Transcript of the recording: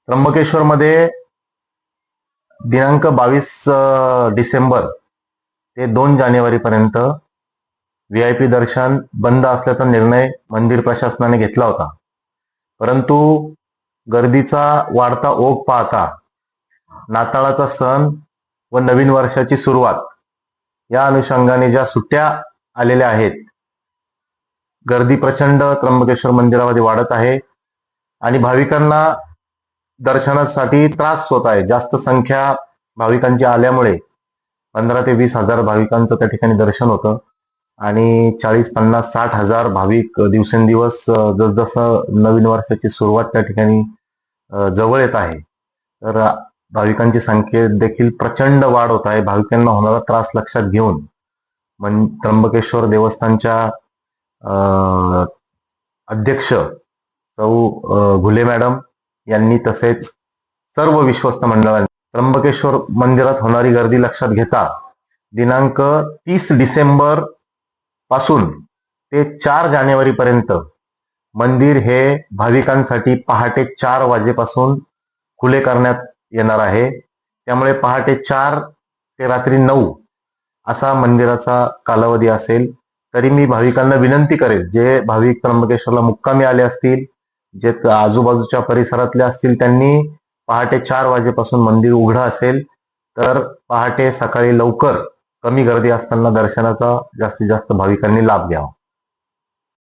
त्र्यंबकेश्वर मध्ये दिनांक 22 डिसेंबर ते 2 जानेवारी पर्यंत व्हीआयपी दर्शन बंद असल्याचा निर्णय मंदिर प्रशासनाने घेतला होता. परंतु गर्दीचा वाढता ओघ पाहता नाताळाचा सण व नवीन वर्षाची सुरुवात या अनुषंगाने ज्या सुट्ट्या आलेल्या आहेत, गर्दी प्रचंड त्र्यंबकेश्वर मंदिरामध्ये वाढत आहे आणि भाविकांना दर्शनासाठी त्रास होत आहे. जास्त संख्या भाविकांची आल्यामुळे 15 ते 20 हजार भाविकांचं त्या ठिकाणी दर्शन होतं आणि 40, 50, 60 हजार भाविक दिवसेंदिवस जसजसं नवीन वर्षाची सुरुवात त्या ठिकाणी जवळ येत आहे, तर भाविकांची संख्येत देखील प्रचंड वाढ होत आहे. भाविकांना होणारा त्रास लक्षात घेऊन त्र्यंबकेश्वर देवस्थानच्या अध्यक्ष सौ घुले मॅडम यांनी तसेच सर्व विश्वस्त मंडळांनी त्र्यंबकेश्वर मंदिरात होणारी गर्दी लक्षात घेता दिनांक 30 डिसेंबर पासून ते 4 जानेवारी पर्यंत मंदिर हे भाविकांसाठी पहाटे 4 वाजेपासून खुले करण्यात येणार आहे. त्यामुळे पहाटे 4 ते रात्री 9 असा मंदिराचा कालावधी असेल. तरी मी भाविकांना विनंती करेल, जे भाविक त्र्यंबकेश्वरला मुक्कामी आले असतील, जे आजूबाजूच्या परिसरातले असतील, त्यांनी पहाटे 4 वाजेपासून मंदिर उघडं असेल तर पहाटे सकाळी लवकर कमी गर्दी असताना दर्शनाचा जास्तीत जास्त भाविकांनी लाभ घ्यावा.